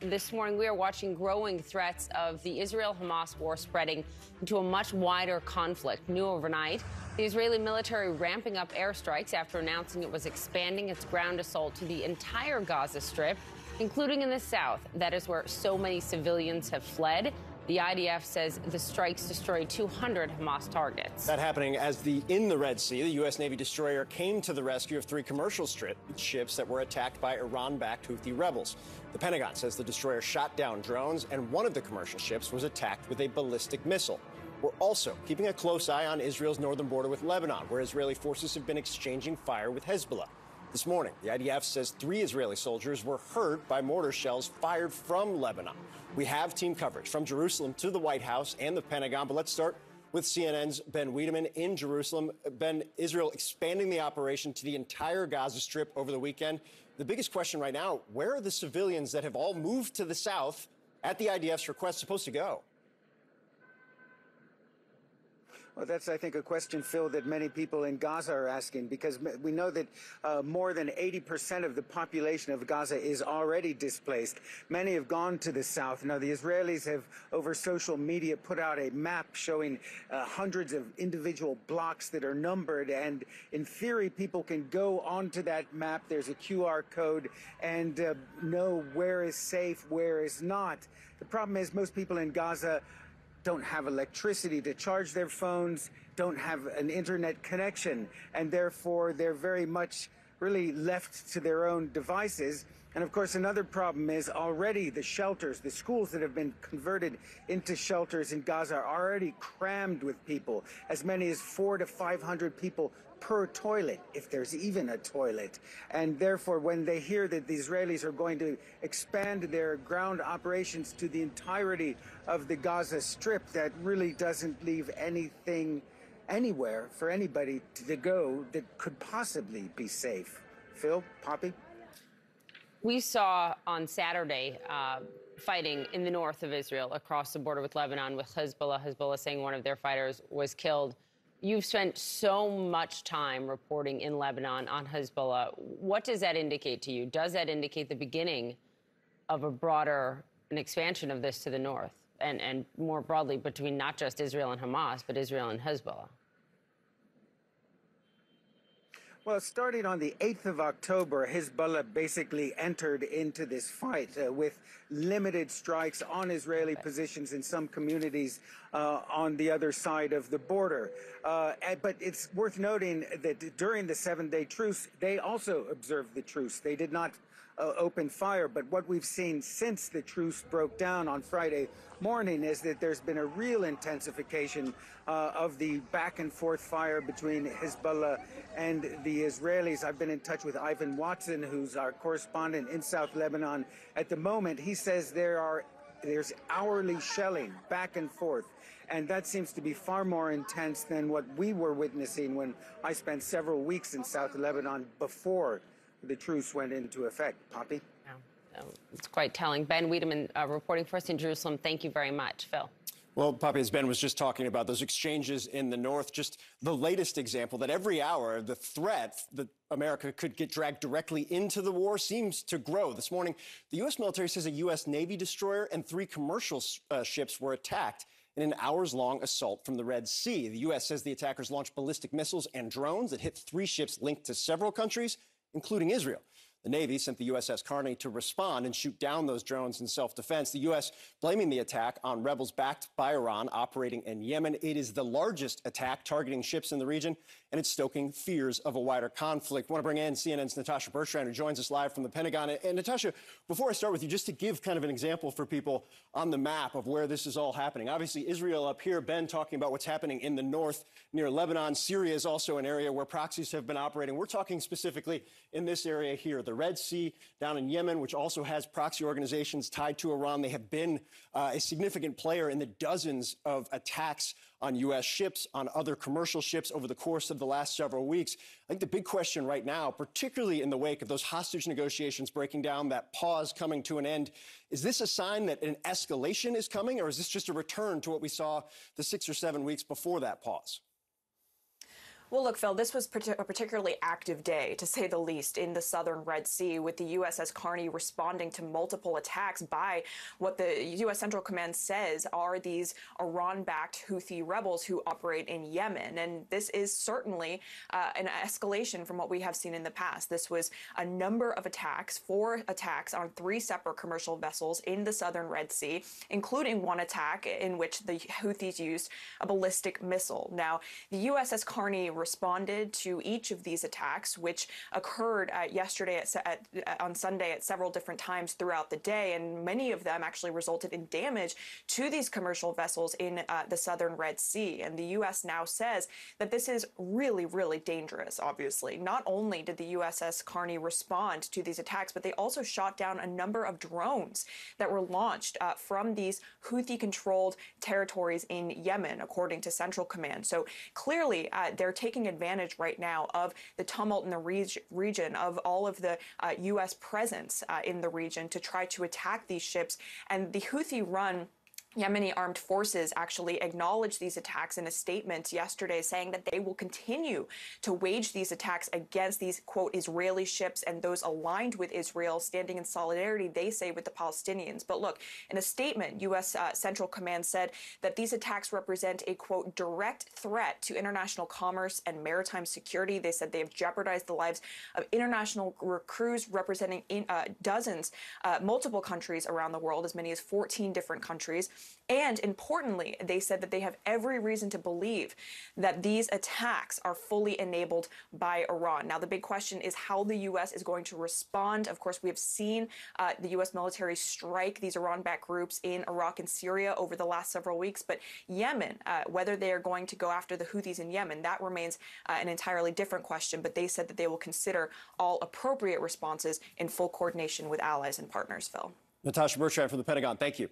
this morning we are watching growing threats of the Israel-Hamas war spreading into a much wider conflict. New overnight, the Israeli military ramping up airstrikes after announcing it was expanding its ground assault to the entire Gaza Strip, including in the south. That is where so many civilians have fled. The IDF says the strikes destroyed 200 Hamas targets. That happening as in the Red Sea, the U.S. Navy destroyer came to the rescue of 3 commercial ships that were attacked by Iran-backed Houthi rebels. The Pentagon says the destroyer shot down drones, and one of the commercial ships was attacked with a ballistic missile. We're also keeping a close eye on Israel's northern border with Lebanon, where Israeli forces have been exchanging fire with Hezbollah. This morning, the IDF says 3 Israeli soldiers were hurt by mortar shells fired from Lebanon. We have team coverage from Jerusalem to the White House and the Pentagon, but let's start with CNN's Ben Wedeman in Jerusalem. Ben, Israel expanding the operation to the entire Gaza Strip over the weekend. The biggest question right now, where are the civilians that have all moved to the south at the IDF's request supposed to go? Well, that's, I think, a question, Phil, that many people in Gaza are asking, because we know that more than 80% of the population of Gaza is already displaced. Many have gone to the south. Now, the Israelis have, over social media, put out a map showing hundreds of individual blocks that are numbered. And in theory, people can go onto that map. There's a QR code and know where is safe, where is not. The problem is most people in Gaza don't have electricity to charge their phones, don't have an internet connection, and therefore they're very much really left to their own devices. And of course, another problem is already the shelters, the schools that have been converted into shelters in Gaza are already crammed with people, as many as 400 to 500 people per toilet, if there's even a toilet. And therefore, when they hear that the Israelis are going to expand their ground operations to the entirety of the Gaza Strip, that really doesn't leave anything anywhere for anybody to go that could possibly be safe. Phil, Poppy? We saw on Saturday fighting in the north of Israel across the border with Lebanon with Hezbollah. Hezbollah saying one of their fighters was killed. You've spent so much time reporting in Lebanon on Hezbollah. What does that indicate to you? Does that indicate the beginning of an expansion of this to the north and more broadly between not just Israel and Hamas, but Israel and Hezbollah? Well, starting on the 8th of October, Hezbollah basically entered into this fight with limited strikes on Israeli positions in some communities on the other side of the border. But it's worth noting that during the 7-day truce, they also observed the truce. They did not open fire. But what we've seen since the truce broke down on Friday morning is that there's been a real intensification of the back and forth fire between Hezbollah and the Israelis. I've been in touch with Ivan Watson, who's our correspondent in South Lebanon at the moment. He says there's hourly shelling back and forth, and that seems to be far more intense than what we were witnessing when I spent several weeks in South Lebanon before the truce went into effect. Poppy? Yeah, it's quite telling. Ben Wedeman reporting for us in Jerusalem. Thank you very much. Phil? Well, Poppy, as Ben was just talking about, those exchanges in the north, just the latest example that every hour the threat that America could get dragged directly into the war seems to grow. This morning, the U.S. military says a U.S. Navy destroyer and 3 commercial ships were attacked in an hours-long assault from the Red Sea. The U.S. says the attackers launched ballistic missiles and drones that hit 3 ships linked to several countries, including Israel. The Navy sent the USS Carney to respond and shoot down those drones in self-defense. The U.S. blaming the attack on rebels backed by Iran operating in Yemen. It is the largest attack targeting ships in the region, and it's stoking fears of a wider conflict. I want to bring in CNN's Natasha Bertrand, who joins us live from the Pentagon. And Natasha, before I start with you, just to give kind of an example for people on the map of where this is all happening. Obviously, Israel up here, Ben talking about what's happening in the north near Lebanon. Syria is also an area where proxies have been operating. We're talking specifically in this area here, the Red Sea down in Yemen, which also has proxy organizations tied to Iran. They have been a significant player in the dozens of attacks on U.S. ships, on other commercial ships over the course of the last several weeks. I think the big question right now, particularly in the wake of those hostage negotiations breaking down, that pause coming to an end, is this a sign that an escalation is coming, or is this just a return to what we saw the 6 or 7 weeks before that pause? Well, look, Phil, this was a particularly active day, to say the least, in the southern Red Sea, with the USS Carney responding to multiple attacks by what the U.S. Central Command says are these Iran-backed Houthi rebels who operate in Yemen. And this is certainly an escalation from what we have seen in the past. This was a number of attacks, 4 attacks on 3 separate commercial vessels in the southern Red Sea, including one attack in which the Houthis used a ballistic missile. Now, the USS Carney responded to each of these attacks, which occurred yesterday on Sunday at several different times throughout the day, and many of them actually resulted in damage to these commercial vessels in the southern Red Sea. And the U.S. now says that this is really, really dangerous, obviously. Not only did the USS Carney respond to these attacks, but they also shot down a number of drones that were launched from these Houthi-controlled territories in Yemen, according to Central Command. So clearly, they're taking advantage right now of the tumult in the region, of all of the U.S. presence in the region to try to attack these ships. And the Houthi-run Yemeni armed forces actually acknowledged these attacks in a statement yesterday, saying that they will continue to wage these attacks against these, quote, Israeli ships and those aligned with Israel, standing in solidarity, they say, with the Palestinians. But look, in a statement, U.S. Central Command said that these attacks represent a, quote, direct threat to international commerce and maritime security. They said they have jeopardized the lives of international crews representing dozens, multiple countries around the world, as many as 14 different countries. And importantly, they said that they have every reason to believe that these attacks are fully enabled by Iran. Now, the big question is how the U.S. is going to respond. Of course, we have seen the U.S. military strike these Iran-backed groups in Iraq and Syria over the last several weeks. But Yemen, whether they are going to go after the Houthis in Yemen, that remains an entirely different question. But they said that they will consider all appropriate responses in full coordination with allies and partners, Phil. Natasha Bertrand from the Pentagon, thank you.